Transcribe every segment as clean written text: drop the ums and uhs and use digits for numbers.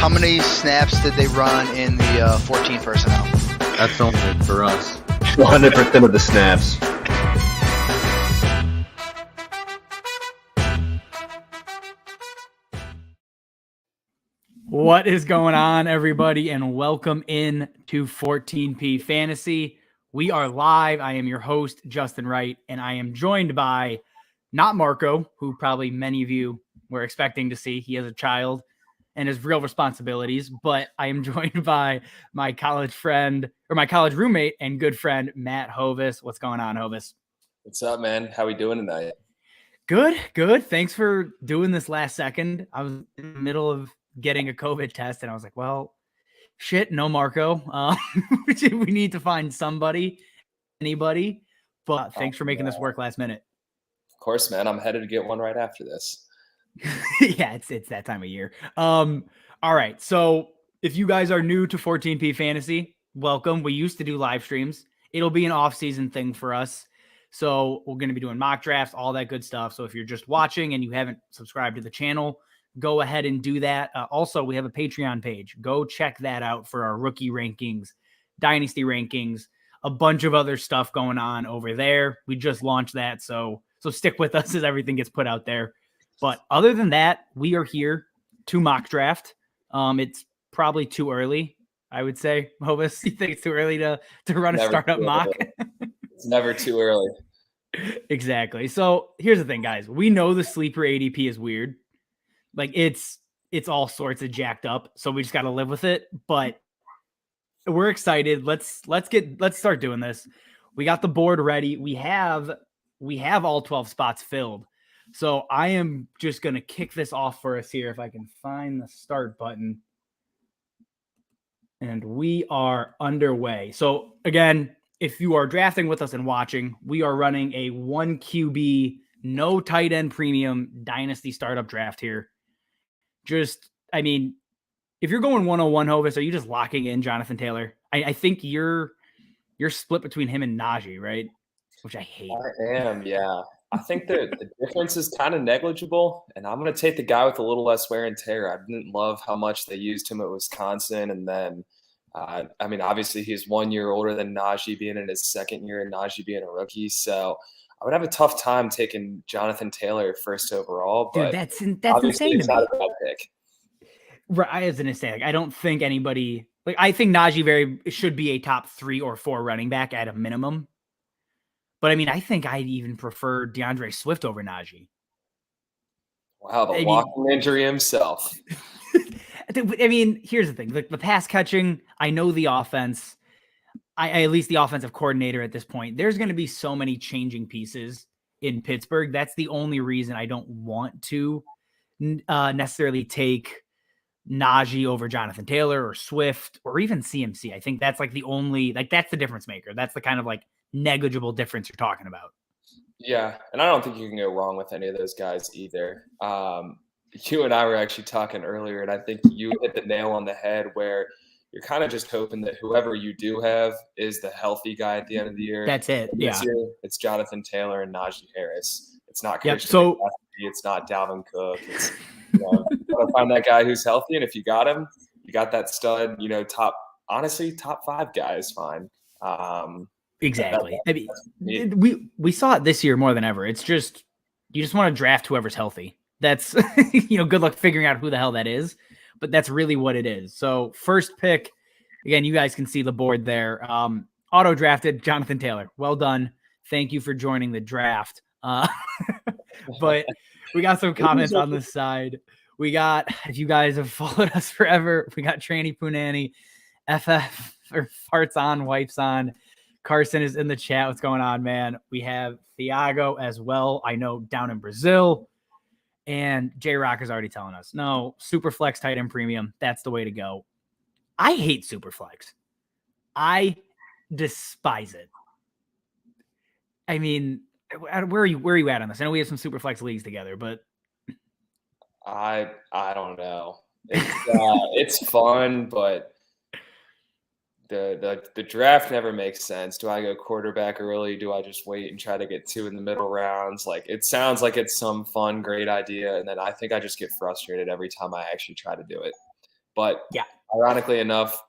How many snaps did they run in the 14 personnel? That's only for us. 100% of the snaps. What is going on, everybody, and welcome in to 14P Fantasy. We are live. I am your host, Justin Wright, and I am joined by not Marco, who probably many of you were expecting to see. He has a child and his real responsibilities, but I am joined by my college friend, or my college roommate and good friend, Matt Hovis. What's going on, Hovis? What's up, man? How we doing tonight? Good. Thanks for doing this last second. I was in the middle of getting a COVID test, and I was like, well, shit, no Marco. We need to find anybody. But thanks for making this work last minute. Of course, man. I'm headed to get one right after this. Yeah, it's that time of year. All right. So if you guys are new to 14P Fantasy, welcome. We used to do live streams. It'll be an off-season thing for us. So we're going to be doing mock drafts, all that good stuff. So if you're just watching and you haven't subscribed to the channel, go ahead and do that. Also, we have a Patreon page. Go check that out for our rookie rankings, Dynasty rankings, a bunch of other stuff going on over there. We just launched that. So stick with us as everything gets put out there. But other than that, we are here to mock draft. It's probably too early, I would say. Hovis, you think it's too early to run a startup mock? It's never too early. Exactly. So here's the thing, guys. We know the sleeper ADP is weird. Like it's all sorts of jacked up. So we just got to live with it. But we're excited. Let's start doing this. We got the board ready. We have all 12 spots filled. So I am just going to kick this off for us here. If I can find the start button. And we are underway. So again, if you are drafting with us and watching, we are running a 1 QB, no tight end premium Dynasty startup draft here. If you're going 101, Hovis, are you just locking in Jonathan Taylor? I think you're split between him and Najee, right? Which I hate. I am, yeah. I think the difference is kind of negligible, and I'm going to take the guy with a little less wear and tear. I didn't love how much they used him at Wisconsin, and then, obviously he's 1 year older than Najee, being in his second year and Najee being a rookie, so I would have a tough time taking Jonathan Taylor first overall. But dude, that's obviously insane it's to me. not a bad pick. Right, I was gonna say, I don't think anybody I think Najee should be a top 3 or 4 running back at a minimum. But I think I'd even prefer DeAndre Swift over Najee. Wow, the walking injury himself. Here's the thing: the pass catching. I know the offense. I at least the offensive coordinator at this point. There's going to be so many changing pieces in Pittsburgh. That's the only reason I don't want to necessarily take Najee over Jonathan Taylor or Swift or even CMC. I think that's the only, that's the difference maker. That's the kind of negligible difference you're talking about. Yeah, and I don't think you can go wrong with any of those guys either. You and I were actually talking earlier, and I think you hit the nail on the head where you're kind of just hoping that whoever you do have is the healthy guy at the end of the year. That's it. This year, it's Jonathan Taylor and Najee Harris. It's not Christian. So it's not Dalvin Cook. It's you gotta find that guy who's healthy, and if you got him, you got that stud. Top 5 guy is fine. Exactly. We saw it this year more than ever. It's just you just want to draft whoever's healthy. That's good luck figuring out who the hell that is, but that's really what it is. So first pick, again, you guys can see the board there. Auto drafted Jonathan Taylor. Well done. Thank you for joining the draft. But we got some comments on this side. We got, if you guys have followed us forever, we got Tranny Punani, FF or farts on, wipes on. Carson is in the chat. What's going on, man? We have Thiago as well. I know down in Brazil. And J-Rock is already telling us, no, Superflex tight end premium. That's the way to go. I hate Superflex. I despise it. Where are you at on this? I know we have some Superflex leagues together, but I don't know. It's fun, but the draft never makes sense. Do I go quarterback early? Do I just wait and try to get 2 in the middle rounds? It sounds like it's some fun, great idea, and then I think I just get frustrated every time I actually try to do it. But Yeah. ironically enough,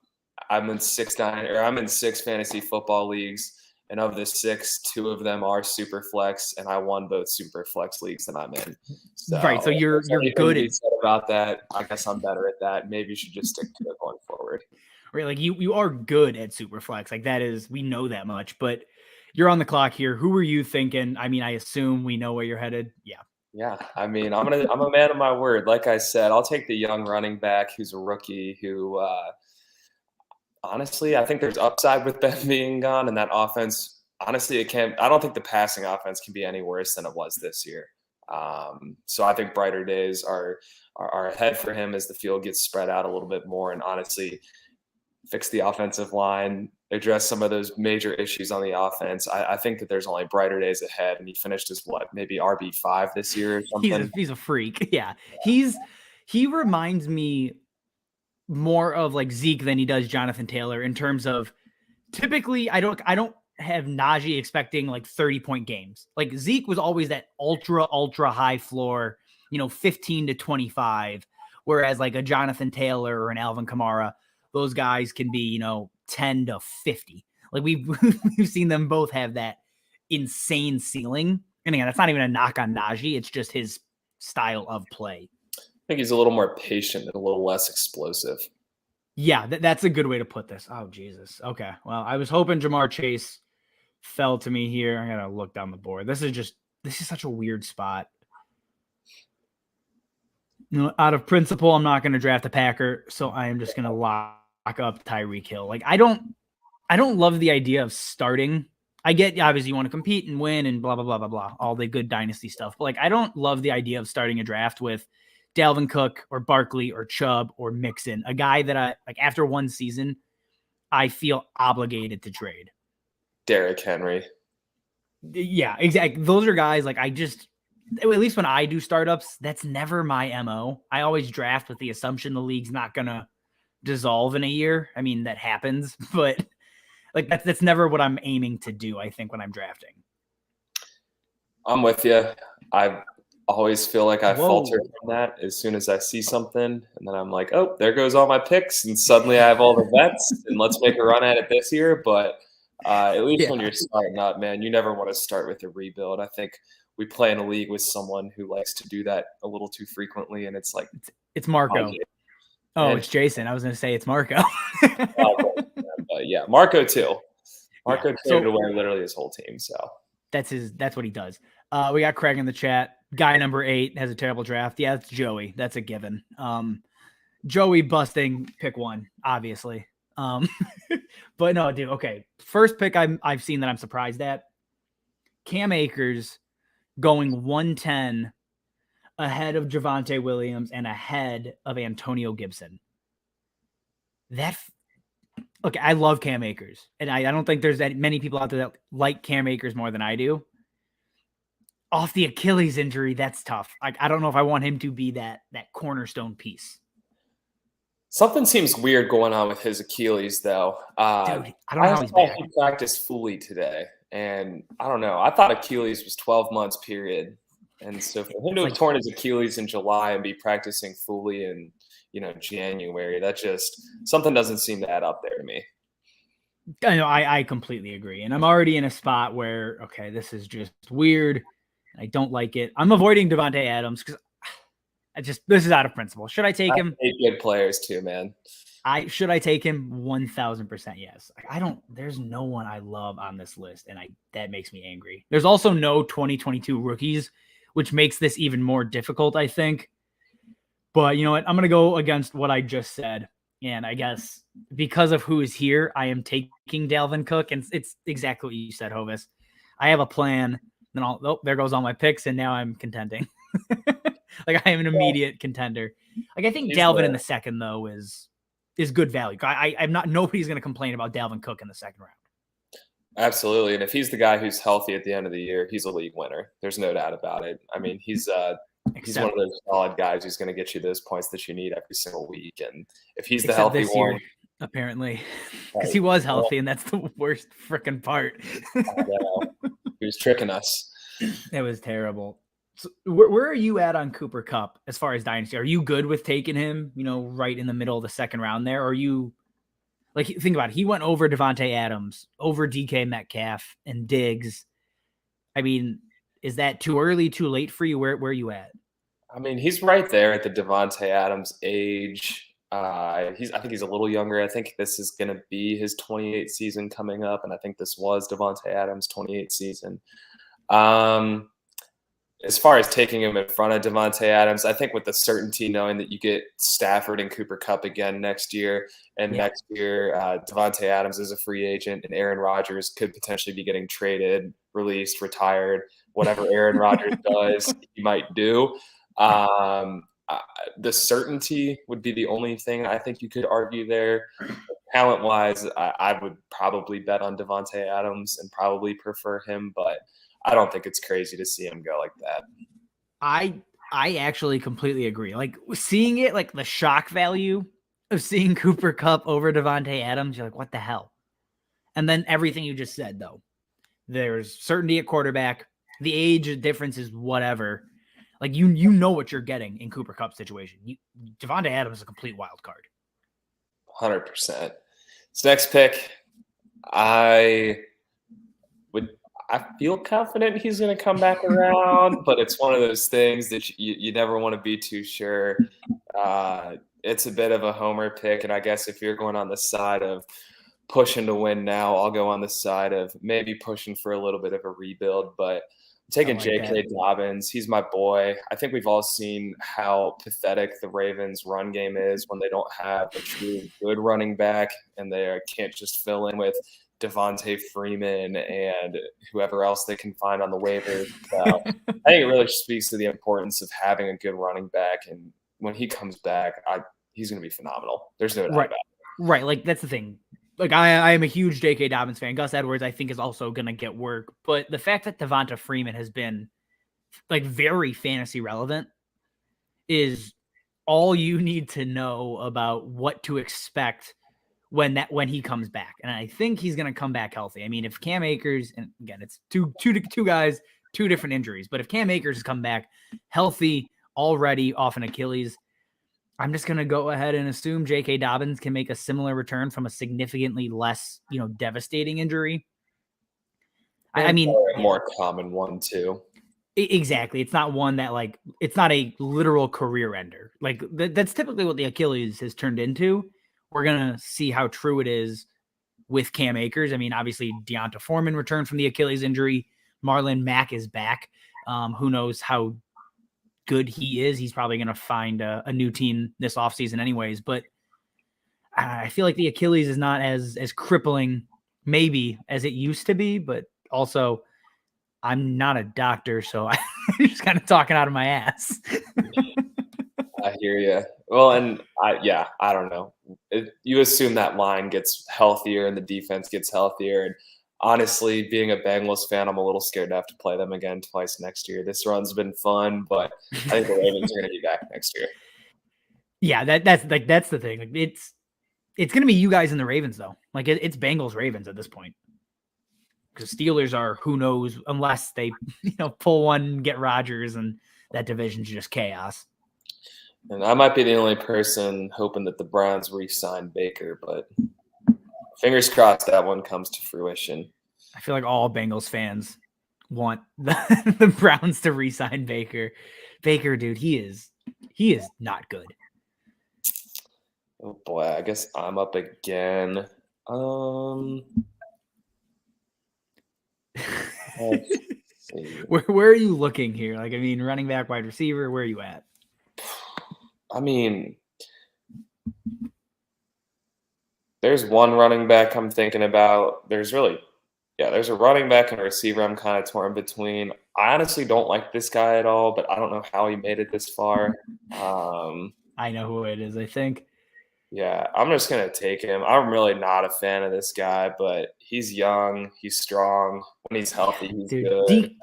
I'm in six fantasy football leagues, and of the 6, 2 of them are super flex, and I won both super flex leagues that I'm in. So, Right. So you're good at about that. I guess I'm better at that. Maybe you should just stick to it going forward. right. Like you are good at super flex. Like that is, we know that much, but you're on the clock here. Who were you thinking? I mean, I assume we know where you're headed. Yeah. Yeah, I mean, I'm a man of my word. Like I said, I'll take the young running back who's a rookie who honestly, I think there's upside with them being gone, and that offense. Honestly, it can't. I don't think the passing offense can be any worse than it was this year. So I think brighter days are ahead for him as the field gets spread out a little bit more, and honestly, fix the offensive line, address some of those major issues on the offense. I think that there's only brighter days ahead, and he finished as maybe RB5 this year or something. He's a freak. Yeah, he reminds me more of like Zeke than he does Jonathan Taylor in terms of typically I don't have Najee expecting like 30-point games. Like Zeke was always that ultra high floor, 15 to 25, whereas like a Jonathan Taylor or an Alvin Kamara, those guys can be, 10 to 50. Like we've seen them both have that insane ceiling. And again, that's not even a knock on Najee. It's just his style of play. I think he's a little more patient and a little less explosive. Yeah, that's a good way to put this. Oh, Jesus. Okay. Well, I was hoping Jamar Chase fell to me here. I got to look down the board. This is such a weird spot. Out of principle, I'm not going to draft a Packer, so I am just going to lock up Tyreek Hill. Like, I don't love the idea of starting. I get, obviously, you want to compete and win and blah, blah, blah, blah, blah, all the good dynasty stuff. But, like, I don't love the idea of starting a draft with Dalvin Cook or Barkley or Chubb or Mixon, a guy that I like after one season, I feel obligated to trade. Derrick Henry. Yeah, exactly. Those are guys like at least when I do startups, that's never my MO. I always draft with the assumption the league's not going to dissolve in a year. I mean, that happens, but like that's never what I'm aiming to do, I think, when I'm drafting. I'm with you. I always feel like I falter from that as soon as I see something, and then I'm like, oh, there goes all my picks, and suddenly I have all the vets, and let's make a run at it this year. But at least when you're starting up, man, you never want to start with a rebuild. I think we play in a league with someone who likes to do that a little too frequently, and it's like it's Marco. It's Jason. I was going to say it's Marco. But yeah, Marco too. Marco traded away literally his whole team. So that's what he does. We got Craig in the chat. Guy number 8 has a terrible draft. Yeah, it's Joey. That's a given. Joey busting pick 1, obviously. But no, dude. Okay, first pick I've seen that I'm surprised at. Cam Akers going 110 ahead of Javonte Williams and ahead of Antonio Gibson. Okay, I love Cam Akers, and I don't think there's that many people out there that like Cam Akers more than I do. Off the Achilles injury, that's tough. I don't know if I want him to be that cornerstone piece. Something seems weird going on with his Achilles, though. Dude, I don't know how he's back. He practiced fully today, and I don't know. I thought Achilles was 12 months, period. And so for him to have torn his Achilles in July and be practicing fully in January, that just something doesn't seem to add up there to me. I know, I completely agree, and I'm already in a spot where this is just weird. I don't like it. I'm avoiding Devontae Adams because this is out of principle. Should I take him? 8 good players too, man. Should I take him? 1,000% yes. There's no one I love on this list, and that makes me angry. There's also no 2022 rookies, which makes this even more difficult, I think. But you know what? I'm going to go against what I just said. And I guess because of who is here, I am taking Dalvin Cook. And it's exactly what you said, Hovis. I have a plan. Then there goes all my picks, and now I'm contending. Like I am an immediate contender. Like I think Dalvin in the second though is good value. I'm not. Nobody's going to complain about Dalvin Cook in the second round. Absolutely, and if he's the guy who's healthy at the end of the year, he's a league winner. There's no doubt about it. I mean, he's one of those solid guys who's going to get you those points that you need every single week. And if he's the healthy one, year, apparently, because he was healthy, and that's the worst freaking part. He was tricking us. It was terrible. So where are you at on Cooper Kupp as far as Dynasty? Are you good with taking him, right in the middle of the second round there? Or are you like, think about it. He went over Devontae Adams, over DK Metcalf and Diggs. I mean, is that too early, too late for you? Where are you at? I mean, he's right there at the Devontae Adams age. I think he's a little younger. I think this is going to be his 28th season coming up, and I think this was Devontae Adams' 28th season. As far as taking him in front of Devontae Adams, I think with the certainty knowing that you get Stafford and Cooper Kupp again next year, and next year Devontae Adams is a free agent, and Aaron Rodgers could potentially be getting traded, released, retired, whatever Aaron Rodgers does, he might do. The certainty would be the only thing I think you could argue there. Talent-wise, I would probably bet on Devontae Adams and probably prefer him, but I don't think it's crazy to see him go like that. I actually completely agree. Like seeing it, like the shock value of seeing Cooper Kupp over Devontae Adams, you're like, what the hell? And then everything you just said, though, there's certainty at quarterback. The age difference is whatever. Like you know what you're getting in Cooper Kupp's situation. Devontae Adams is a complete wild card. 100%. This next pick, I feel confident he's going to come back around, but it's one of those things that you never want to be too sure. It's a bit of a homer pick, and I guess if you're going on the side of pushing to win now, I'll go on the side of maybe pushing for a little bit of a rebuild, but I'm taking J.K. Dobbins. He's my boy. I think we've all seen how pathetic the Ravens' run game is when they don't have a true good running back, and they can't just fill in with Devontae Freeman and whoever else they can find on the waivers. So I think it really speaks to the importance of having a good running back. And when he comes back, he's going to be phenomenal. There's no doubt about it. Right. Like, that's the thing. Like, I am a huge J.K. Dobbins fan. Gus Edwards, I think, is also going to get work. But the fact that Devonta Freeman has been, like, very fantasy relevant is all you need to know about what to expect when he comes back. And I think he's going to come back healthy. I mean, if Cam Akers, and again, it's two guys, two different injuries, but if Cam Akers has come back healthy already off an Achilles, I'm just going to go ahead and assume J.K. Dobbins can make a similar return from a significantly less, devastating injury. I mean, a more common one too. Exactly. It's not one that it's not a literal career ender. Like that's typically what the Achilles has turned into. We're going to see how true it is with Cam Akers. I mean, obviously Deonta Foreman returned from the Achilles injury. Marlon Mack is back. Who knows how good he is. He's probably going to find a new team this offseason anyways. But I feel like the Achilles is not as crippling maybe as it used to be. But also, I'm not a doctor, so I'm just kind of talking out of my ass. I hear you. Well, and I don't know. You assume that line gets healthier and the defense gets healthier. And honestly, being a Bengals fan, I'm a little scared to have to play them again twice next year. This run's been fun, but I think the Ravens are going to be back next year. Yeah, that's the thing. Like, it's going to be you guys and the Ravens though. Like it's Bengals Ravens at this point. Because Steelers are who knows unless they pull one, get Rodgers, and that division's just chaos. And I might be the only person hoping that the Browns re-sign Baker, but fingers crossed that one comes to fruition. I feel like all Bengals fans want the Browns to re-sign Baker. Baker, dude, he is not good. Oh boy, I guess I'm up again. Where are you looking here? Like, I mean, running back, wide receiver, where are you at? I mean, there's one running back I'm thinking about. There's a running back and a receiver I'm kind of torn between. I honestly don't like this guy at all, but I don't know how he made it this far. I know who it is, I think. Yeah, I'm just going to take him. I'm really not a fan of this guy, but he's young. He's strong. When he's healthy, he's good.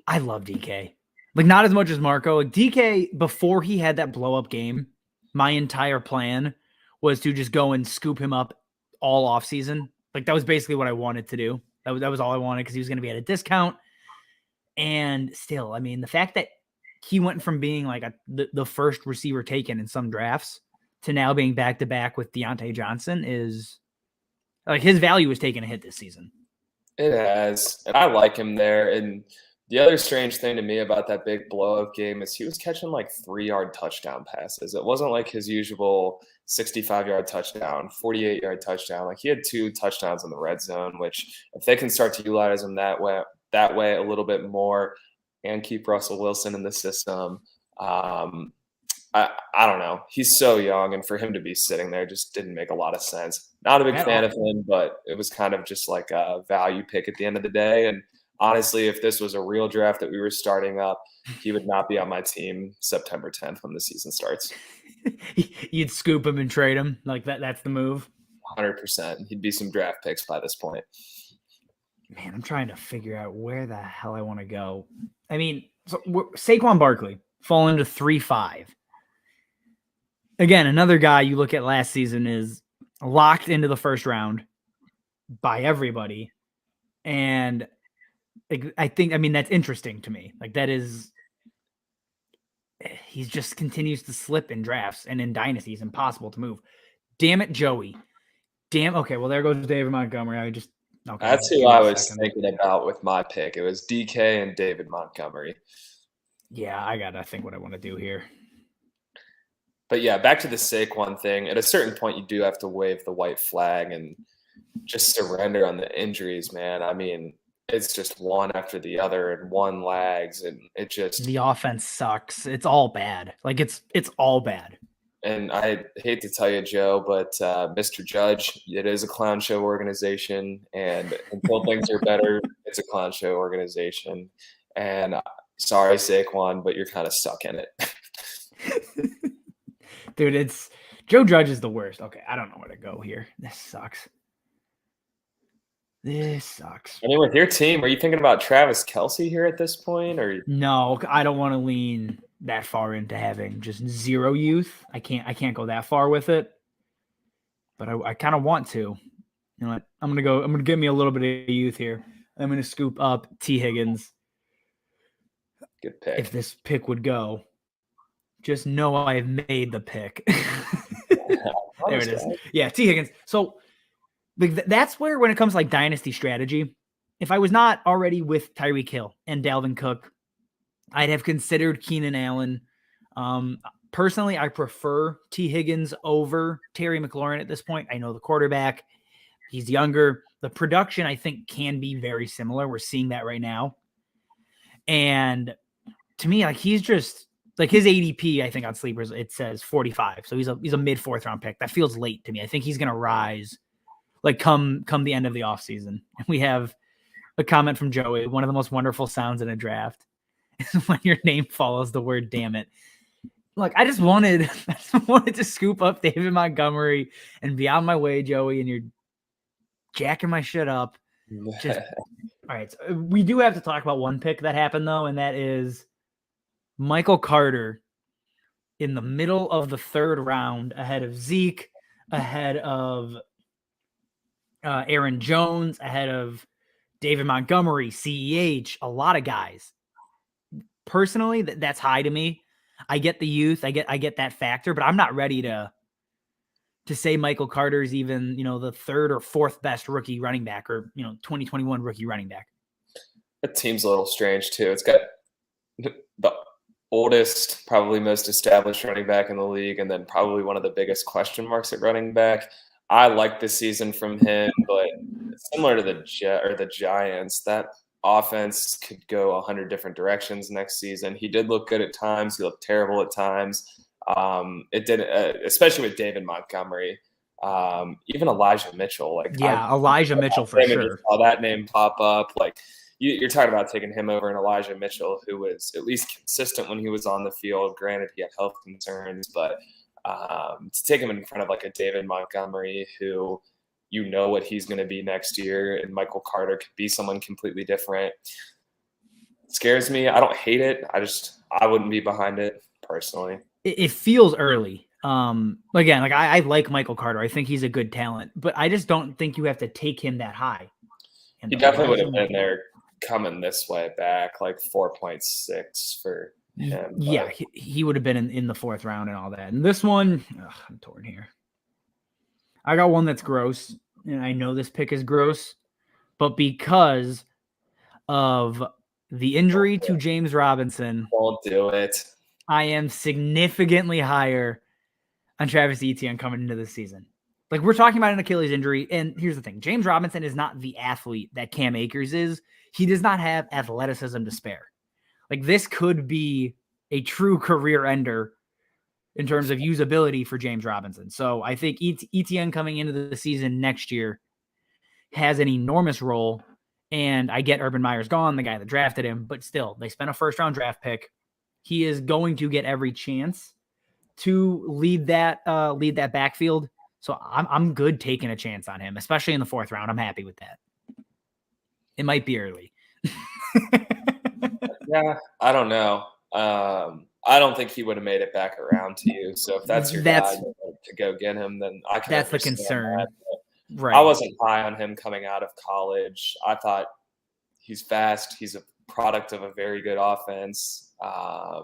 I love DK. Like, not as much as Marco. Like, DK, before he had that blow-up game, my entire plan was to just go and scoop him up all offseason. Like, that was basically what I wanted to do. That was all I wanted because he was going to be at a discount. And still, I mean, the fact that he went from being like the first receiver taken in some drafts to now being back-to-back with Deontay Johnson is like his value is taking a hit this season. It has, and I like him there. And the other strange thing to me about that big blowout game is he was catching like 3-yard touchdown passes. It wasn't like his usual 65-yard touchdown, 48-yard touchdown. Like he had 2 touchdowns in the red zone, which if they can start to utilize him that way a little bit more and keep Russell Wilson in the system, I don't know. He's so young, and for him to be sitting there just didn't make a lot of sense. Not a big fan of him, but it was kind of just like a value pick at the end of the day. And honestly, if this was a real draft that we were starting up, he would not be on my team September 10th when the season starts. You'd scoop him and trade him like that. That's the move. 100%. He'd be some draft picks by this point. Man, I'm trying to figure out where the hell I want to go. I mean, so Saquon Barkley falling to 3-5. Again, another guy you look at last season is locked into the first round by everybody. And I think, I mean, that's interesting to me. Like that is, he just continues to slip in drafts and in dynasties, impossible to move. Damn it, Joey. Okay, well, there goes David Montgomery. Okay, that's who I was thinking about with my pick. It was DK and David Montgomery. Yeah, I got to think what I want to do here. But yeah, back to the Saquon thing. At a certain point, you do have to wave the white flag and just surrender on the injuries, man. I mean, it's just one after the other and one lags, and it just the offense sucks. It's all bad. Like it's all bad. And I hate to tell you, Joe, but Mr. Judge, it is a clown show organization, and until things are better, it's a clown show organization. And sorry, Saquon, but you're kind of stuck in it. Dude, it's Joe Judge is the worst. Okay, I don't know where to go here. This sucks. I mean, with your team, are you thinking about Travis Kelce here at this point, or no? I don't want to lean that far into having just zero youth. I can't go that far with it. But I kind of want to. You know what? I'm gonna give me a little bit of youth here. I'm gonna scoop up T. Higgins. Good pick. If this pick would go. Just know I've made the pick. There it is. Yeah, T. Higgins. So that's where, when it comes to like dynasty strategy, if I was not already with Tyreek Hill and Dalvin Cook, I'd have considered Keenan Allen. Personally, I prefer T. Higgins over Terry McLaurin at this point. I know the quarterback. He's younger. The production, I think, can be very similar. We're seeing that right now. And to me, like he's just like his ADP, I think on Sleepers, it says 45. So he's a mid 4th round pick. That feels late to me. I think he's going to rise like come the end of the offseason. And we have a comment from Joey. One of the most wonderful sounds in a draft is when your name follows the word damn it. Look, I just wanted to scoop up David Montgomery and be on my way, Joey, and you're jacking my shit up. Just all right. So we do have to talk about one pick that happened though, and that is Michael Carter in the middle of the 3rd round, ahead of Zeke, ahead of Aaron Jones, ahead of David Montgomery, CEH, a lot of guys. Personally, that's high to me. I get the youth, I get that factor, but I'm not ready to say Michael Carter is even, the 3rd or 4th best rookie running back, or 2021 rookie running back. That team's a little strange too. It's got the oldest, probably most established running back in the league, and then probably one of the biggest question marks at running back. I like this season from him, but similar to the Giants, that offense could go 100 different directions next season. He did look good at times. He looked terrible at times. It did, especially with David Montgomery, even Elijah Mitchell. Elijah Mitchell for sure. Saw that name pop up. Like you're talking about taking him over and Elijah Mitchell, who was at least consistent when he was on the field. Granted, he had health concerns, but to take him in front of like a David Montgomery, who what he's going to be next year, and Michael Carter could be someone completely different. It scares me. I don't hate it. I wouldn't be behind it personally. It feels early. Again, like I like Michael Carter. I think he's a good talent, but I just don't think you have to take him that high. He definitely would have been there coming this way back, like 4.6 for him. Yeah, he would have been in the 4th round and all that. And this one, I'm torn here. I got one that's gross, and I know this pick is gross, but because of the injury to James Robinson, Don't do it. I am significantly higher on Travis Etienne coming into this season. Like, we're talking about an Achilles injury, and here's the thing. James Robinson is not the athlete that Cam Akers is. He does not have athleticism to spare. Like, this could be a true career ender in terms of usability for James Robinson. So I think Etienne coming into the season next year has an enormous role. And I get Urban Meyer's gone, the guy that drafted him, but still, they spent a 1st-round draft pick. He is going to get every chance to lead that backfield. So I'm good taking a chance on him, especially in the 4th round. I'm happy with that. It might be early. Yeah, I don't know. I don't think he would have made it back around to you. So if that's your guy to go get him, then I can. That's the concern. That. Right. I wasn't high on him coming out of college. I thought he's fast. He's a product of a very good offense. I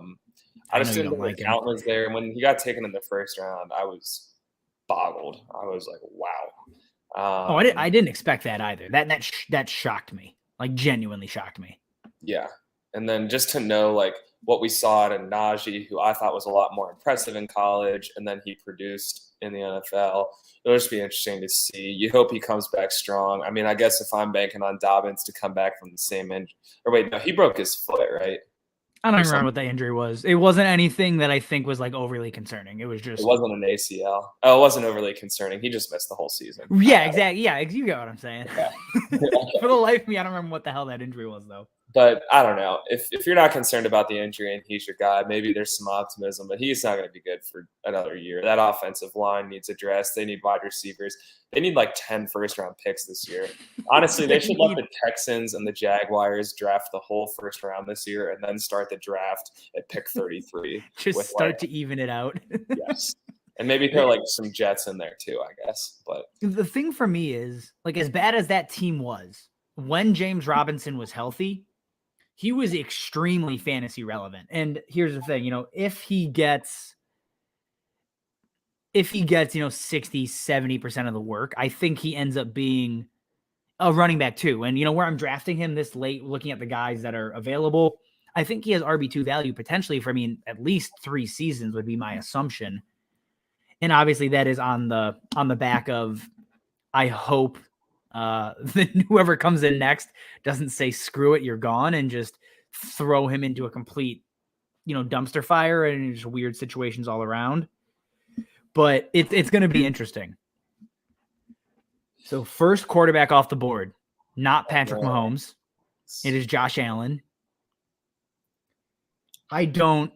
just didn't think the talent was there. And when he got taken in the 1st round, I was boggled. I was like, wow. I didn't expect that either. That shocked me. Like, genuinely shocked me. Yeah. And then just to know, like, what we saw at Najee, who I thought was a lot more impressive in college, and then he produced in the NFL. It'll just be interesting to see. You hope he comes back strong. I mean, I guess if I'm banking on Dobbins to come back from the same injury. Or wait, no, he broke his foot, right? I don't remember what the injury was. It wasn't anything that I think was like overly concerning. It was just. It wasn't an ACL. Oh, it wasn't overly concerning. He just missed the whole season. Yeah, exactly. Yeah, you get what I'm saying. Yeah. For the life of me, I don't remember what the hell that injury was, though. But I don't know. If you're not concerned about the injury and he's your guy, maybe there's some optimism, but he's not going to be good for another year. That offensive line needs addressed. They need wide receivers. They need like 10 first-round picks this year. Honestly, they should let the Texans and the Jaguars draft the whole 1st round this year and then start the draft at pick 33. Just start to even it out. Yes. And maybe throw like some Jets in there too, I guess. But the thing for me is, like, as bad as that team was, when James Robinson was healthy, he was extremely fantasy relevant. And here's the thing, if he gets, 60, 70% of the work, I think he ends up being a running back too. And where I'm drafting him this late, looking at the guys that are available, I think he has RB2 value potentially for, at least 3 seasons would be my assumption. And obviously that is on the back of, I hope that whoever comes in next doesn't say, screw it, you're gone, and just throw him into a complete, dumpster fire and just weird situations all around. But it's going to be interesting. So first quarterback off the board, not Patrick Mahomes. It is Josh Allen. I don't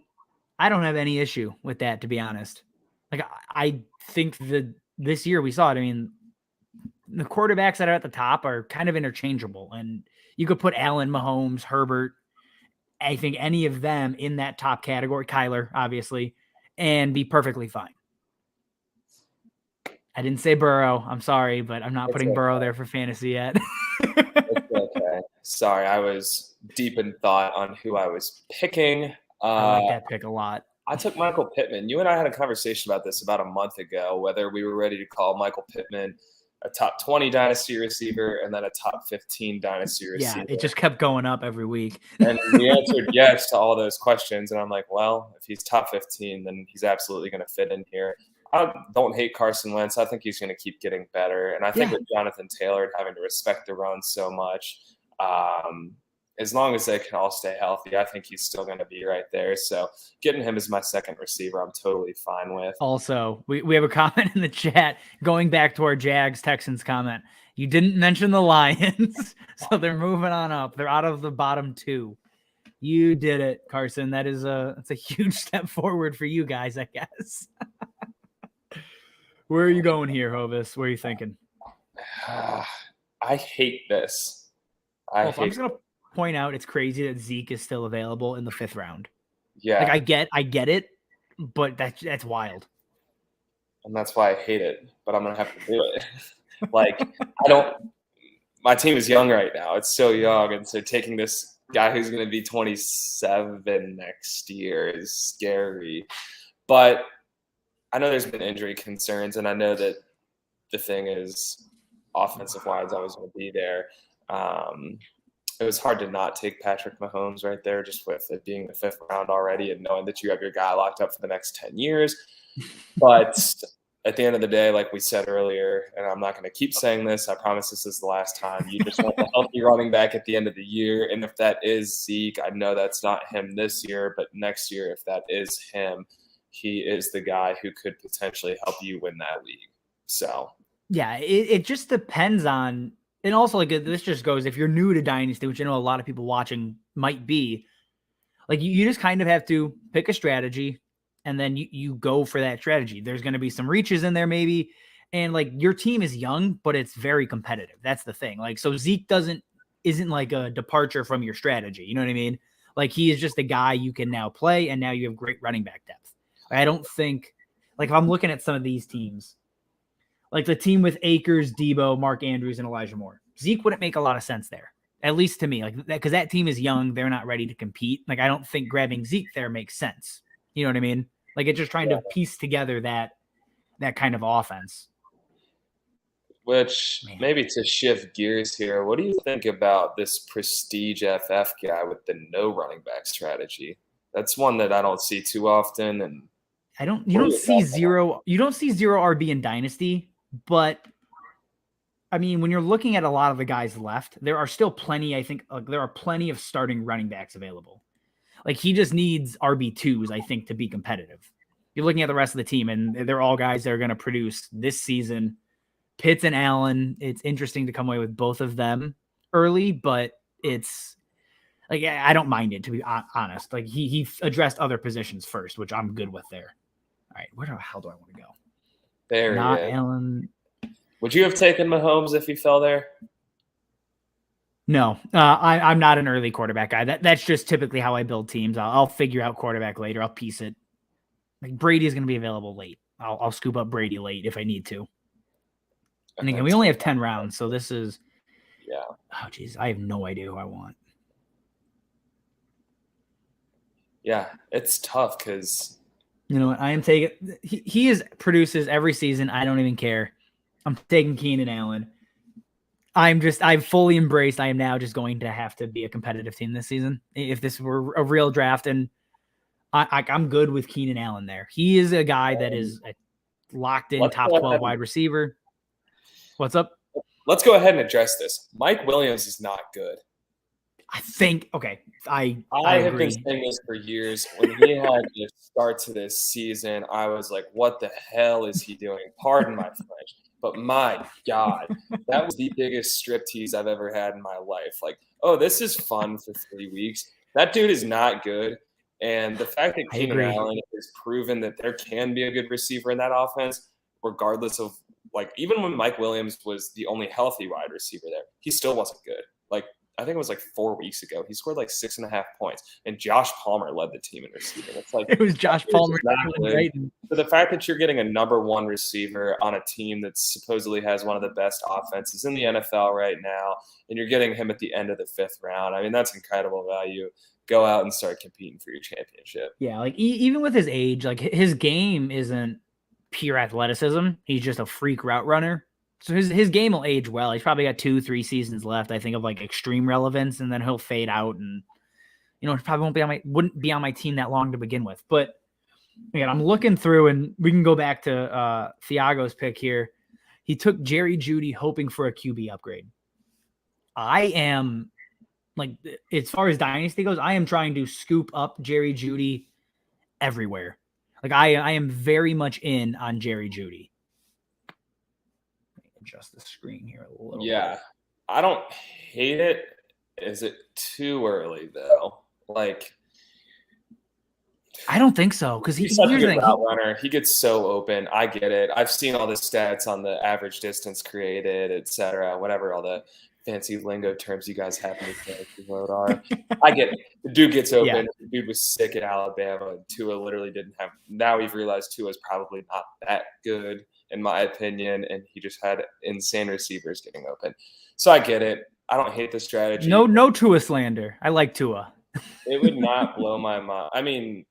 have any issue with that, to be honest. Like, I think that this year we saw it. The quarterbacks that are at the top are kind of interchangeable, and you could put Allen, Mahomes, Herbert, I think any of them in that top category, Kyler, obviously, and be perfectly fine. I didn't say Burrow. I'm sorry, but I'm not putting Burrow there for fantasy yet. It's okay. Sorry, I was deep in thought on who I was picking. I like that pick a lot. I took Michael Pittman. You and I had a conversation about this about a month ago, whether we were ready to call Michael Pittman a top 20 dynasty receiver and then a top 15 dynasty receiver. Yeah, it just kept going up every week. And we answered yes to all those questions. And I'm like, well, if he's top 15, then he's absolutely going to fit in here. I don't hate Carson Wentz. I think he's going to keep getting better. And I think with Jonathan Taylor having to respect the run so much, as long as they can all stay healthy, I think he's still going to be right there. So getting him as my second receiver, I'm totally fine with. Also, we have a comment in the chat going back to our Jags-Texans comment. You didn't mention the Lions, so they're moving on up. They're out of the bottom 2. You did it, Carson. That's a huge step forward for you guys, I guess. Where are you going here, Hovis? Where are you thinking? I hate this. I'm just going to point out it's crazy that Zeke is still available in the 5th round. Yeah. Like, I get it, but that's wild. And that's why I hate it, but I'm going to have to do it. Like, my team is young right now. It's so young. And so taking this guy who's going to be 27 next year is scary. But I know there's been injury concerns, and I know that the thing is offensive line is always going to be there. It was hard to not take Patrick Mahomes right there, just with it being the 5th round already and knowing that you have your guy locked up for the next 10 years. But at the end of the day, like we said earlier, and I'm not going to keep saying this, I promise this is the last time, you just want a healthy running back at the end of the year. And if that is Zeke, I know that's not him this year, but next year, if that is him, he is the guy who could potentially help you win that league. So, yeah, it just depends on, and also like this just goes, if you're new to Dynasty, which I know a lot of people watching might be, like you just kind of have to pick a strategy and then you go for that strategy. There's going to be some reaches in there maybe. And like your team is young, but it's very competitive. That's the thing. Like, so Zeke isn't like a departure from your strategy. You know what I mean? Like he is just a guy you can now play, and now you have great running back depth. I don't think, like if I'm looking at some of these teams, like the team with Akers, Debo, Mark Andrews, and Elijah Moore, Zeke wouldn't make a lot of sense there, at least to me. Like that, because that team is young, they're not ready to compete. Like I don't think grabbing Zeke there makes sense. You know what I mean? Like it's just trying to piece together that kind of offense. Which maybe to shift gears here, what do you think about this prestige FF guy with the no running back strategy? That's one that I don't see too often, and you don't see zero RB in Dynasty, but I mean, when you're looking at a lot of the guys left, there are still plenty. I think there are plenty of starting running backs available. Like he just needs RB2s, I think, to be competitive. You're looking at the rest of the team, and they're all guys that are going to produce this season. Pitts and Allen, it's interesting to come away with both of them early, but it's like I don't mind it, to be honest. Like he addressed other positions first, which I'm good with there. All right, where the hell do I want to go? There Not he is. Allen. Would you have taken Mahomes if he fell there? No, I'm not an early quarterback guy. That's just typically how I build teams. I'll figure out quarterback later. I'll piece it. Like Brady is going to be available late. I'll scoop up Brady late if I need to. And again, we only have 10 rounds, so this is Oh geez, I have no idea who I want. Yeah, it's tough because you know what, I am taking. He produces every season. I don't even care. I'm taking Keenan Allen. I've fully embraced. I am now just going to have to be a competitive team this season. If this were a real draft, and I'm good with Keenan Allen there. He is a guy that is a locked in top 12 wide receiver. What's up? Let's go ahead and address this. Mike Williams is not good. I think, okay, I have agree. been saying this for years. When he had the start to this season, I was like, what the hell is he doing? Pardon my French. But my God, that was the biggest striptease I've ever had in my life. Like, oh, this is fun for 3 weeks. That dude is not good. And the fact that Keenan Allen has proven that there can be a good receiver in that offense, regardless of, like, even when Mike Williams was the only healthy wide receiver there, he still wasn't good. Like, I think it was like 4 weeks ago. He scored like 6.5 points, and Josh Palmer led the team in receiving. It's like it was Josh Palmer. So the fact that you're getting a number one receiver on a team that supposedly has one of the best offenses in the NFL right now, and you're getting him at the end of the 5th round, I mean, that's incredible value. Go out and start competing for your championship. Yeah, like even with his age, like his game isn't pure athleticism. He's just a freak route runner. So his game will age well. He's probably got 2-3 seasons left, I think, of like extreme relevance, and then he'll fade out, and he probably wouldn't be on my team that long to begin with. But again, I'm looking through, and we can go back to Thiago's pick here. He took Jerry Jeudy hoping for a QB upgrade. I am, like, as far as Dynasty goes, I am trying to scoop up Jerry Jeudy everywhere. Like I am very much in on Jerry Jeudy. Adjust the screen here a little bit. I don't hate it. Is it too early though? Like, I don't think so, because he's such a good route runner. He gets so open. I get it. I've seen all the stats on the average distance created, etc. Whatever all the fancy lingo terms you guys have in the fantasy world are. I get it. The dude gets open. Yeah. The dude was sick at Alabama, and Tua literally didn't have. Now we've realized Tua is probably not that good, in my opinion, and he just had insane receivers getting open. So I get it. I don't hate the strategy. No Tua slander. I like Tua. It would not blow my mind. I mean,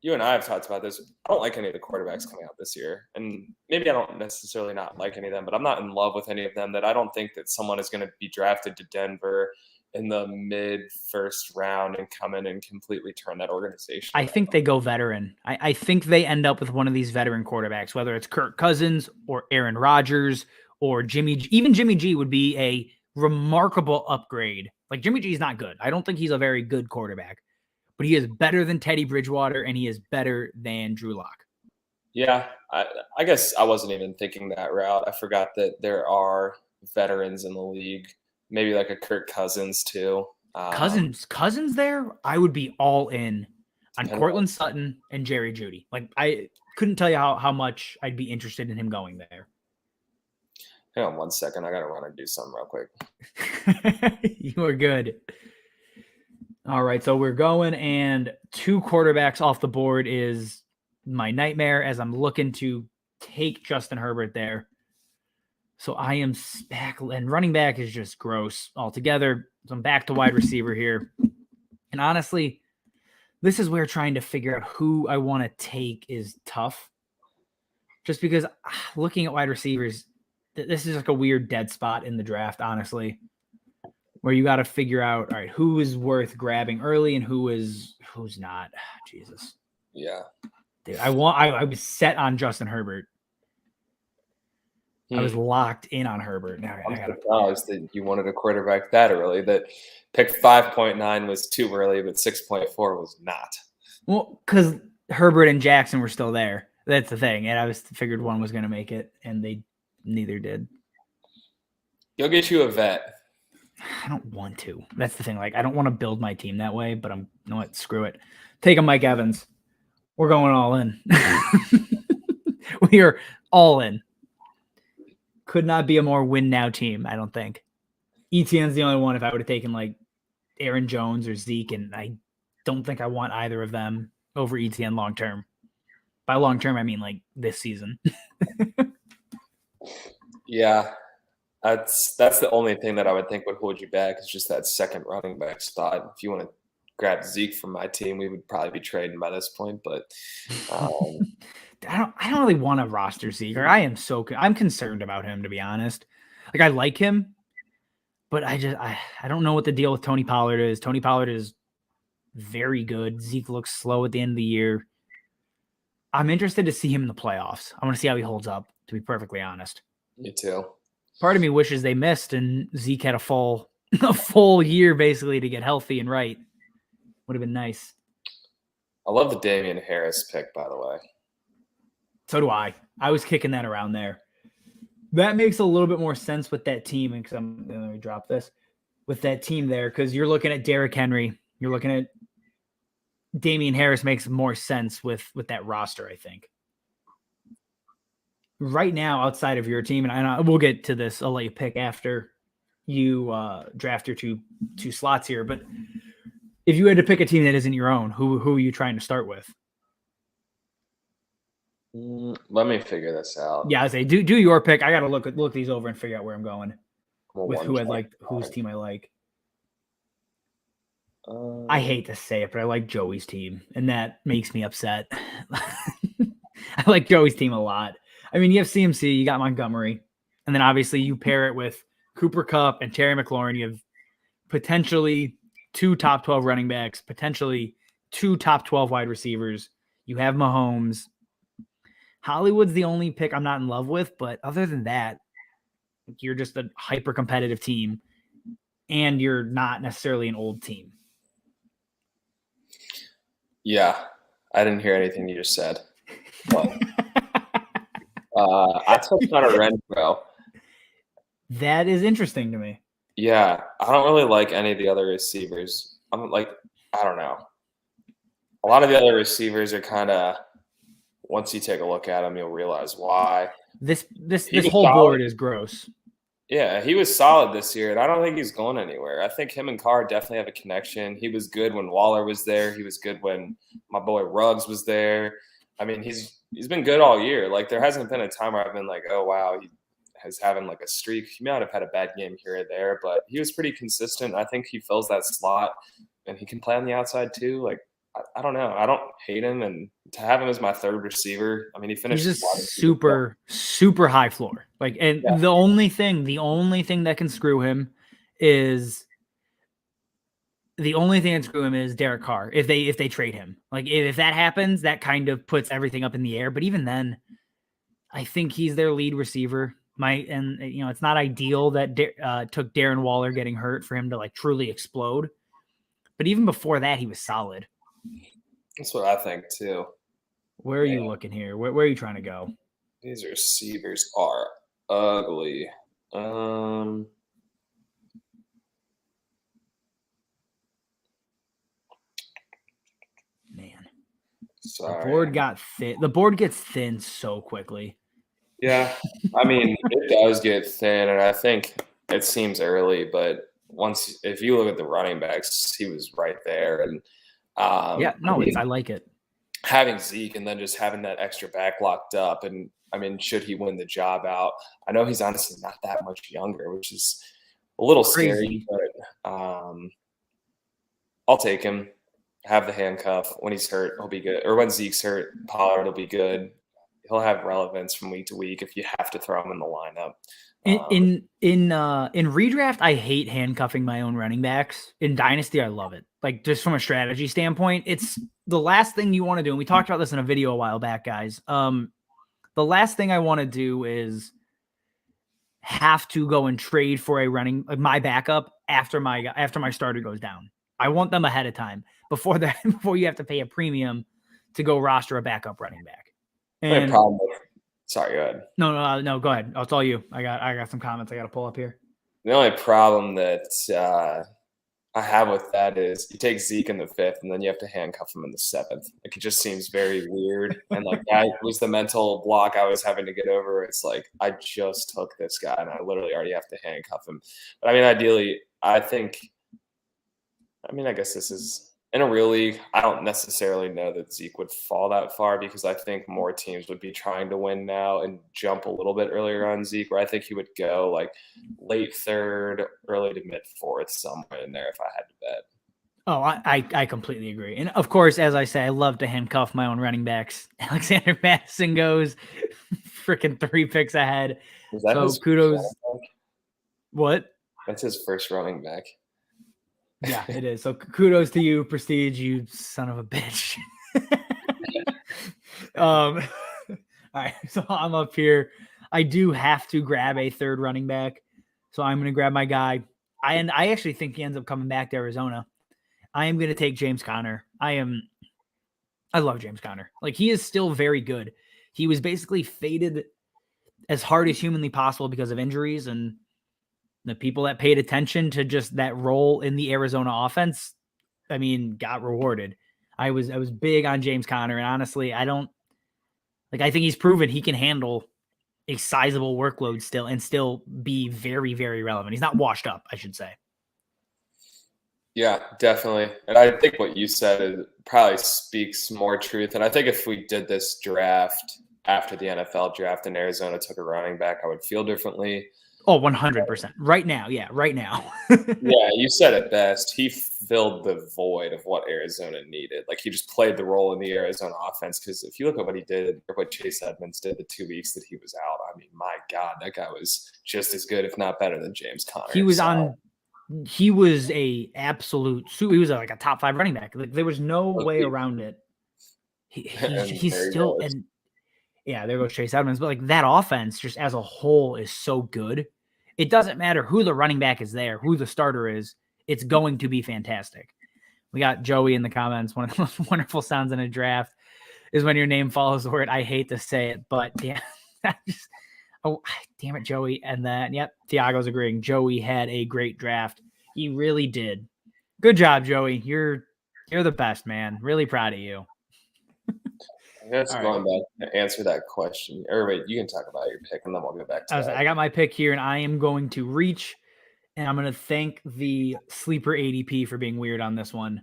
you and I have talked about this. I don't like any of the quarterbacks coming out this year. And maybe I don't necessarily not like any of them, but I'm not in love with any of them. That I don't think that someone is going to be drafted to Denver in the mid-first round and come in and completely turn that organization I around. think they go veteran. I think they end up with one of these veteran quarterbacks, whether it's Kirk Cousins or Aaron Rodgers or Jimmy G. Even Jimmy G would be a remarkable upgrade. Like, Jimmy G is not good. I don't think he's a very good quarterback, but he is better than Teddy Bridgewater, and he is better than Drew Lock. Yeah, I guess I wasn't even thinking that route. I forgot that there are veterans in the league, maybe like a Kirk Cousins too. Cousins there, I would be all in on And- Cortland Sutton and Jerry Jeudy. Like, I couldn't tell you how much I'd be interested in him going there. Hang on 1 second. I got to run and do something real quick. You are good. All right, so we're going, and 2 quarterbacks off the board is my nightmare as I'm looking to take Justin Herbert there. So I am back, and running back is just gross altogether. So I'm back to wide receiver here. And honestly, this is where trying to figure out who I want to take is tough. Just because looking at wide receivers, this is like a weird dead spot in the draft, honestly, where you got to figure out, all right, who is worth grabbing early and who's not. Jesus. Yeah. Dude, I was set on Justin Herbert. I was locked in on Herbert. Now I'm surprised that you wanted a quarterback that early. That pick 5.9 was too early, but 6.4 was not. Well, because Herbert and Jackson were still there. That's the thing. And I figured one was going to make it, and they neither did. You'll get you a vet. I don't want to. That's the thing. Like, I don't want to build my team that way, but you know what? Screw it. Take a Mike Evans. We're going all in. We are all in. Could not be a more win now team, I don't think. ETN's the only one if I would have taken like Aaron Jones or Zeke, and I don't think I want either of them over ETN long term. By long term, I mean like this season. Yeah. That's the only thing that I would think would hold you back is just that second running back spot. If you want to grab Zeke from my team, we would probably be trading by this point. But I don't really want to roster Zeke. Or I'm concerned about him, to be honest. Like, I like him, but I don't know what the deal with Tony Pollard is. Tony Pollard is very good. Zeke looks slow at the end of the year. I'm interested to see him in the playoffs. I want to see how he holds up, to be perfectly honest. Me too. Part of me wishes they missed and Zeke had a full year basically to get healthy and right. Would have been nice. I love the Damian Harris pick, by the way. So do I. I was kicking that around there. That makes a little bit more sense with that team. And let me drop this with that team there, because you're looking at Derrick Henry. You're looking at Damian Harris makes more sense with that roster, I think. Right now, outside of your team, and we'll get to this, I'll let you pick after you draft your two slots here. But if you had to pick a team that isn't your own, who are you trying to start with? Let me figure this out. Yeah, I say do your pick. I got to look these over and figure out where I'm going with whose team I like. I hate to say it, but I like Joey's team, and that makes me upset. I like Joey's team a lot. I mean, you have CMC, you got Montgomery, and then obviously you pair it with Cooper Kupp and Terry McLaurin. You have potentially 2 top 12 running backs, potentially 2 top 12 wide receivers. You have Mahomes. Hollywood's the only pick I'm not in love with, but other than that, you're just a hyper competitive team, and you're not necessarily an old team. Yeah, I didn't hear anything you just said. But, I took Hunter Renfrow. That is interesting to me. Yeah, I don't really like any of the other receivers. I don't know. A lot of the other receivers are kind of, once you take a look at them, you'll realize why. This whole board is gross. Yeah, he was solid this year, and I don't think he's going anywhere. I think him and Carr definitely have a connection. He was good when Waller was there. He was good when my boy Ruggs was there. I mean, he's been good all year. Like, there hasn't been a time where I've been like, oh, wow, he is having like a streak. He might have had a bad game here or there, but he was pretty consistent. I think he fills that slot, and he can play on the outside too. Like I don't know. I don't hate him, and to have him as my third receiver, I mean, he finished. He's just super high floor. Like, and the only thing that can screw him is Derek Carr. If they trade him, like if that happens, that kind of puts everything up in the air. But even then, I think he's their lead receiver. It's not ideal that took Darren Waller getting hurt for him to like truly explode. But even before that, he was solid. That's what I think too. Where are you looking here? Where are you trying to go? These receivers are ugly. Man. Sorry. The board got thin. The board gets thin so quickly. Yeah. I mean, it does get thin, and I think it seems early, but if you look at the running backs, he was right there. And I like it. Having Zeke and then just having that extra back locked up, and I mean, should he win the job out? I know he's honestly not that much younger, which is a little scary, but I'll take him. Have the handcuff. When he's hurt, he'll be good. Or when Zeke's hurt, Pollard will be good. He'll have relevance from week to week if you have to throw him in the lineup. In redraft, I hate handcuffing my own running backs. In Dynasty, I love it. Like, just from a strategy standpoint, it's the last thing you want to do. And we talked about this in a video a while back, guys. The last thing I want to do is have to go and trade for my backup after my starter goes down. I want them ahead of time before you have to pay a premium to go roster a backup running back. And sorry, go ahead. No, go ahead. It's all you. I got some comments I got to pull up here. The only problem that I have with that is you take Zeke in the 5th and then you have to handcuff him in the 7th. Like, it just seems very weird. And like, that was the mental block I was having to get over. It's like, I just took this guy and I literally already have to handcuff him. But I mean, ideally, I guess this is in a real league. I don't necessarily know that Zeke would fall that far because I think more teams would be trying to win now and jump a little bit earlier on Zeke, where I think he would go like late 3rd, early to mid 4th, somewhere in there if I had to bet. Oh, I completely agree. And of course, as I say, I love to handcuff my own running backs. Alexander Madison goes freaking 3 picks ahead. Is that so kudos. What? That's his first running back. Yeah, it is. So kudos to you, Prestige, you son of a bitch. All right, so I'm up here. I do have to grab a third running back, so I'm going to grab my guy. I actually think he ends up coming back to Arizona. I am going to take James Conner. I love James Conner. Like, he is still very good. He was basically faded as hard as humanly possible because of injuries, and the people that paid attention to just that role in the Arizona offense, I mean, got rewarded. I was big on James Conner, and honestly, I think he's proven he can handle a sizable workload still be very, very relevant. He's not washed up, I should say. Yeah, definitely. And I think what you said probably speaks more truth. And I think if we did this draft after the NFL draft and Arizona took a running back, I would feel differently. Oh, 100%. Right now. Yeah, right now. Yeah, you said it best. He filled the void of what Arizona needed. Like, he just played the role in the Arizona offense, because if you look at what he did or what Chase Edmonds did the 2 weeks that he was out, I mean, my God, that guy was just as good, if not better, than James Conner. He was he was a like a top 5 running back. Like, there was no way around it. He's still, and yeah, there goes Chase Edmonds. But like, that offense just as a whole is so good. It doesn't matter who the running back is there, who the starter is. It's going to be fantastic. We got Joey in the comments. One of the most wonderful sounds in a draft is when your name follows the word. I hate to say it, but yeah, damn it, Joey. And then, yep, Tiago's agreeing. Joey had a great draft. He really did. Good job, Joey. You're the best, man. Really proud of you. That's going back to answer that question. Or wait, you can talk about your pick, and then we'll go back to that. I got my pick here, and I am going to reach, and I'm going to thank the sleeper ADP for being weird on this one.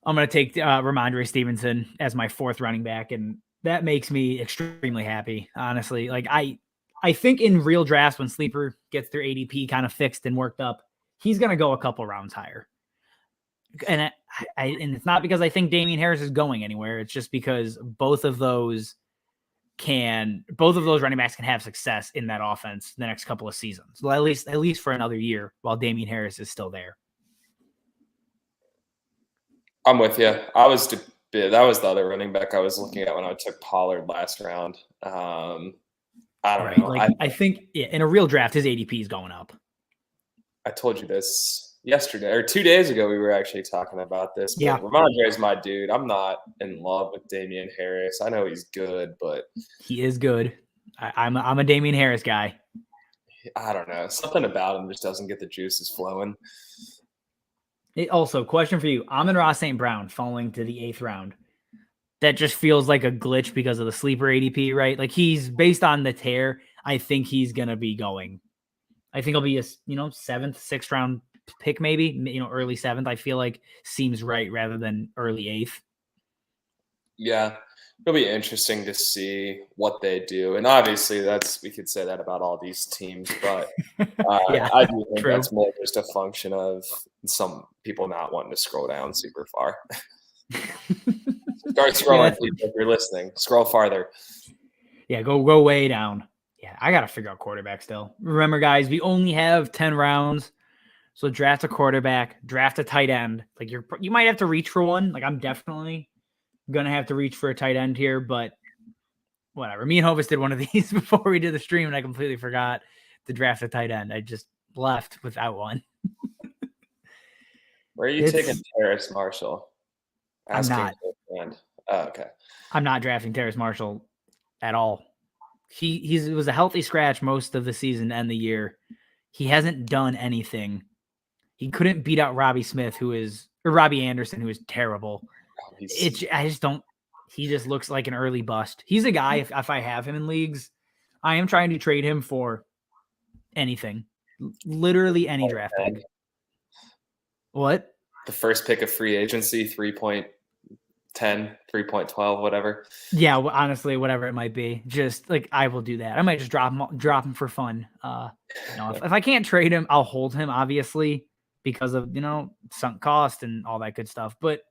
I'm going to take Ramondre Stevenson as my 4th running back, and that makes me extremely happy, honestly. Like, I I think in real drafts, when Sleeper gets their ADP kind of fixed and worked up, he's going to go a couple rounds higher. And and it's not because I think Damian Harris is going anywhere. It's just because both of those running backs can have success in that offense the next couple of seasons. Well, at least for another year while Damian Harris is still there. I'm with you. That was the other running back I was looking at when I took Pollard last round. I don't know. I think in a real draft, his ADP is going up. I told you this yesterday or 2 days ago. We were actually talking about this. But yeah, Ramondre is my dude. I'm not in love with Damian Harris. I know he's good, but he is good. I'm a Damian Harris guy. I don't know. Something about him just doesn't get the juices flowing. Also, question for you. Amon-Ra St. Brown falling to the 8th round. That just feels like a glitch because of the sleeper ADP, right? Like he's based on the tear. I think he's going to be going. I think he'll be a 7th, 6th round pick, maybe, early 7th. I feel like seems right rather than early 8th. Yeah. It'll be interesting to see what they do. And obviously we could say that about all these teams, but yeah, I do think true. that's more just a function of some people not wanting to scroll down super far. Start scrolling, people, if you're listening. Scroll farther. Yeah, go way down. Yeah, I got to figure out quarterback still. Remember, guys, we only have 10 rounds. So draft a quarterback, draft a tight end. Like you might have to reach for one. Like I'm definitely going to have to reach for a tight end here, but whatever. Me and Hovis did one of these before we did the stream, and I completely forgot to draft a tight end. I just left without one. Where are you taking Terrace Marshall? I'm not. Oh, okay. I'm not drafting Terrace Marshall at all. He was a healthy scratch most of the season and the year. He hasn't done anything. He couldn't beat out Robbie Anderson, who is terrible. I just don't. He just looks like an early bust. He's a guy. If I have him in leagues, I am trying to trade him for anything, literally any draft pick. What? The first pick of free agency, 3.10, 3.12, whatever. Yeah, well, honestly, whatever it might be. Just like I will do that. I might just drop him for fun. If I can't trade him, I'll hold him, obviously, because of sunk cost and all that good stuff. But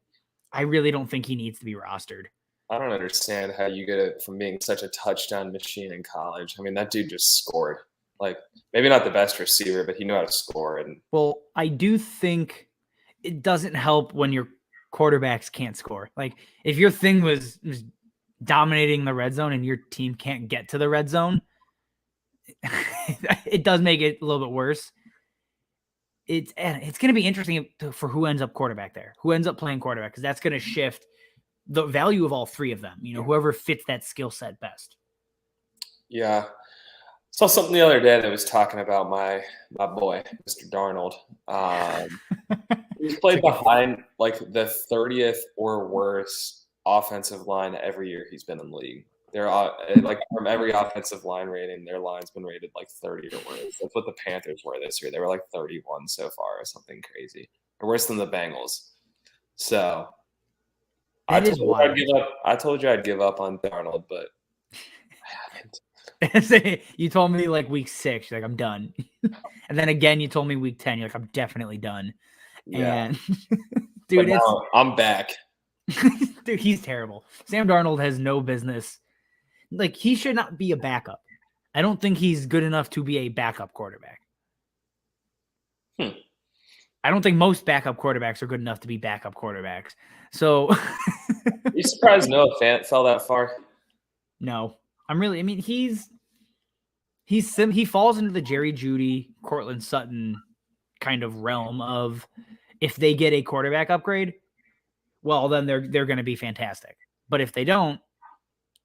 I really don't think he needs to be rostered. I don't understand how you get it from being such a touchdown machine in college. I mean, that dude just scored. Like, maybe not the best receiver, but he knew how to score. And well, I do think it doesn't help when your quarterbacks can't score. Like, if your thing was dominating the red zone and your team can't get to the red zone, it does make it a little bit worse. It's going to be interesting for who ends up quarterback there, who ends up playing quarterback, because that's going to shift the value of all three of them. Whoever fits that skill set best. Yeah. Saw something the other day that was talking about my boy, Mr. Darnold. He's played behind like the 30th or worse offensive line every year he's been in the league. They're like from every offensive line rating, their line's been rated like 30 or worse. That's what the Panthers were this year. They were like 31 so far or something crazy. Or worse than the Bengals. So I told you I'd give up on Darnold, but I haven't. You told me like week 6, you're like, I'm done. And then again, you told me week 10, you're like, I'm definitely done. Yeah. And dude, I'm back. Dude, he's terrible. Sam Darnold has no business. Like, he should not be a backup. I don't think he's good enough to be a backup quarterback. I don't think most backup quarterbacks are good enough to be backup quarterbacks. So Are you surprised Noah Fant fell that far? No. He falls into the Jerry Jeudy, Cortland Sutton kind of realm of, if they get a quarterback upgrade, well, then they're going to be fantastic. But if they don't,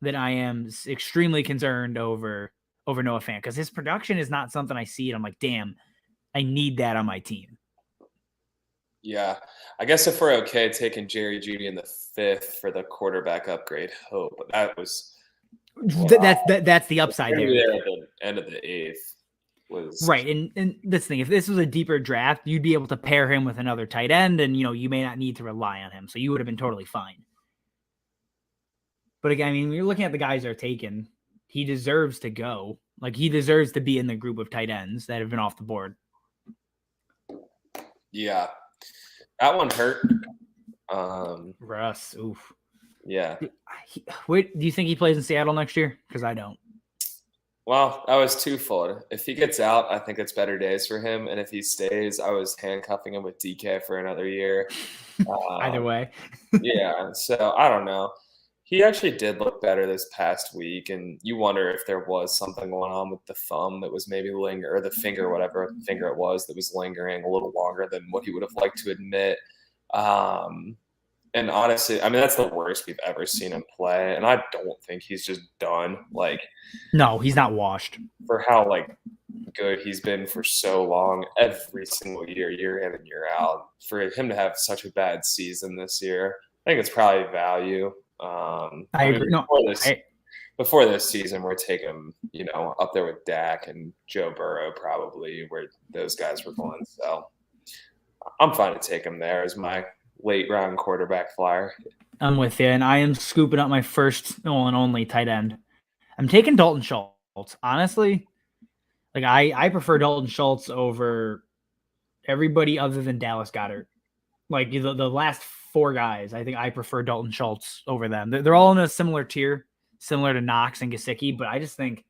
then I am extremely concerned over Noah Fant, because his production is not something I see, and I'm like, damn, I need that on my team. Yeah, I guess if we're okay taking Jerry Jeudy in the 5th for the quarterback upgrade, but that was that's the upside there. At the end of the 8th was right, and this thing, if this was a deeper draft, you'd be able to pair him with another tight end, and you may not need to rely on him, so you would have been totally fine. But again, you're looking at the guys that are taken. He deserves to go. Like, he deserves to be in the group of tight ends that have been off the board. Yeah, that one hurt. Russ, oof. Yeah. Wait, do you think he plays in Seattle next year? Because I don't. Well, I was twofold. If he gets out, I think it's better days for him. And if he stays, I was handcuffing him with DK for another year. Either way. Yeah. So I don't know. He actually did look better this past week. And you wonder if there was something going on with the thumb that was maybe or the finger, whatever finger it was that was lingering a little longer than what he would have liked to admit. And honestly, I mean, that's the worst we've ever seen him play. And I don't think he's just done. Like, no, he's not washed. For how, like, good he's been for so long, every single year, year in and year out. For him to have such a bad season this year, I think it's probably value. I agree. Before this season, we're taking him, up there with Dak and Joe Burrow, probably, where those guys were going. So I'm fine to take him there as my late round quarterback flyer. I'm with you, and I am scooping up my first and only tight end. I'm taking Dalton Schultz. Honestly, like I prefer Dalton Schultz over everybody other than Dallas Goedert. Like the last four guys, I think I prefer Dalton Schultz over them. They're all in a similar tier, similar to Knox and Gesicki, but I just think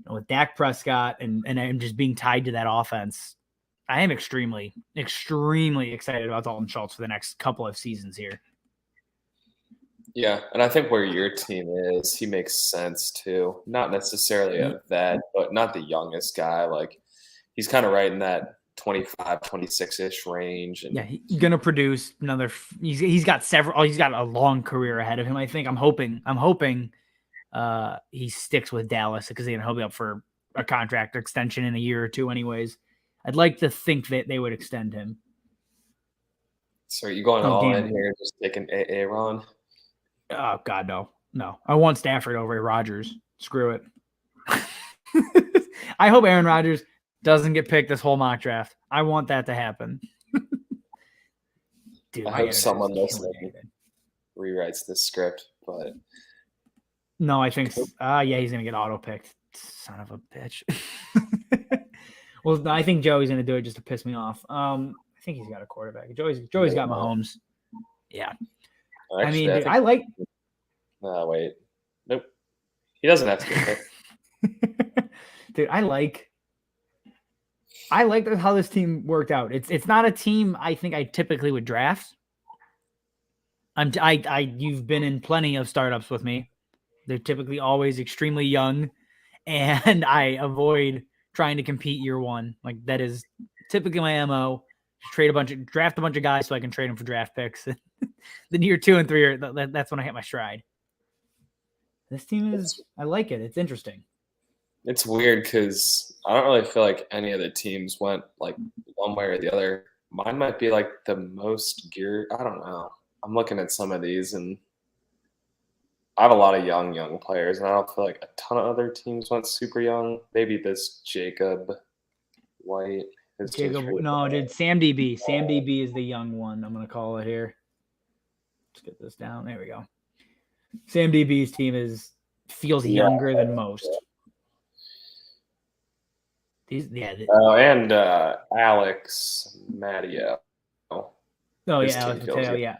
with Dak Prescott and I'm just being tied to that offense, I am extremely, extremely excited about Dalton Schultz for the next couple of seasons here. Yeah, and I think where your team is, he makes sense too. Not necessarily a vet, but not the youngest guy. Like, he's kind of right in that 25, 26-ish range. And yeah, he's going to produce another – he's got several – he's got a long career ahead of him, I think. I'm hoping he sticks with Dallas because he'll be up for a contract extension in a year or two anyways. I'd like to think that they would extend him. So are you going all in here, just taking Aaron? Oh, God, no. No. I want Stafford over Rodgers. Screw it. I hope Aaron Rodgers doesn't get picked this whole mock draft. I want that to happen. Dude, I hope someone listening rewrites this script, but no, I think yeah, he's gonna get auto-picked. Son of a bitch. Well, I think Joey's going to do it just to piss me off. I think he's got a quarterback. Joey's got Mahomes. Yeah. Actually, dude, I like. Wait. Nope. He doesn't have to get picked. Dude, I like how this team worked out. It's not a team I think I typically would draft. You've been in plenty of startups with me. They're typically always extremely young, and I avoid trying to compete year one. Like, that is typically my MO. Draft a bunch of guys so I can trade them for draft picks. Then year 2 and 3 that's when I hit my stride. This team I like it. It's interesting. It's weird because I don't really feel like any of the teams went like one way or the other. Mine might be like the most geared. I don't know. I'm looking at some of these and I have a lot of young players, and I don't feel like a ton of other teams went super young. Maybe this Jacob White. No, dude, Sam DB. Sam DB is the young one. I'm going to call it here. Let's get this down. There we go. Sam DB's team feels younger than most. And Alex Matteo. Oh, yeah, Alex Matteo, yeah.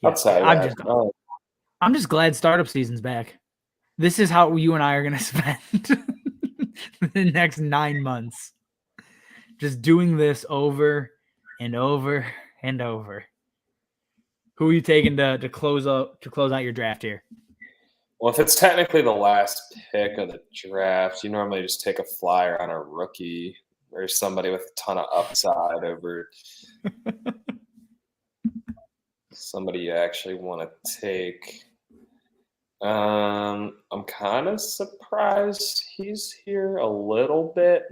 Outside of that, I'm just glad startup season's back. This is how you and I are going to spend the next 9 months. Just doing this over and over and over. Who are you taking to close out your draft here? Well, if it's technically the last pick of the draft, you normally just take a flyer on a rookie or somebody with a ton of upside over somebody you actually want to take. I'm kind of surprised he's here a little bit.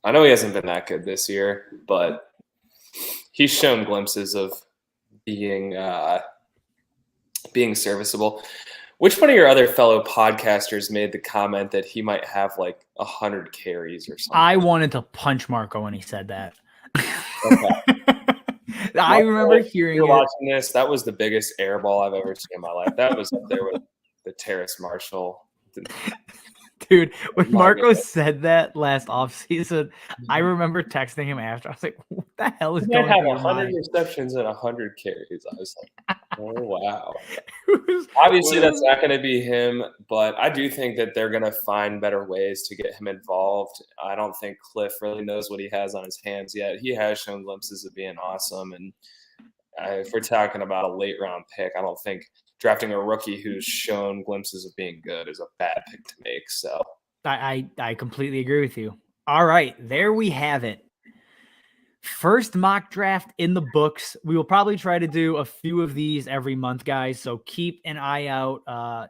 I know he hasn't been that good this year, but he's shown glimpses of being serviceable. Which one of your other fellow podcasters made the comment that he might have like 100 carries or something? I wanted to punch Marco when he said that. Okay. I remember hearing you're watching this. That was the biggest airball I've ever seen in my life. That was up there with the Terrace Marshall. Dude, when My Marco goodness. said that last offseason, I remember texting him after. I was like, what the hell is He going might have through your 100 mind? receptions and 100 carries. I was like, oh, wow. It Obviously, that's was- not going to be him, but I do think that they're going to find better ways to get him involved. I don't think Cliff really knows what he has on his hands yet. He has shown glimpses of being awesome, and if we're talking about a late round pick, I don't think drafting a rookie who's shown glimpses of being good is a bad pick to make. So I completely agree with you. All right, there we have it. First mock draft in the books. We will probably try to do a few of these every month, guys. So keep an eye out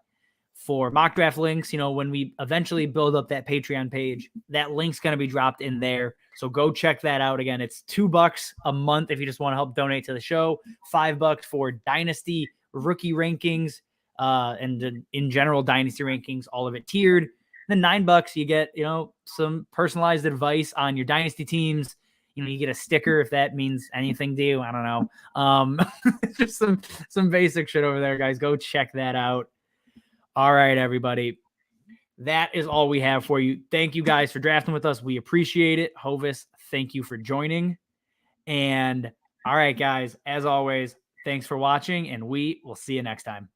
for mock draft links. You know, when we eventually build up that Patreon page, that link's going to be dropped in there. So go check that out. Again, it's $2 a month if you just want to help donate to the show. $5 for Dynasty rookie rankings and in general Dynasty rankings, all of it tiered. Then $9 you get, you know, some personalized advice on your Dynasty teams. You know, you get a sticker if that means anything to you. I don't know. Just some basic shit over there, guys. Go check that out. All right, everybody. That is all we have for you. Thank you guys for drafting with us. We appreciate it. Hovis, thank you for joining. And all right, guys, as always, thanks for watching, and we will see you next time.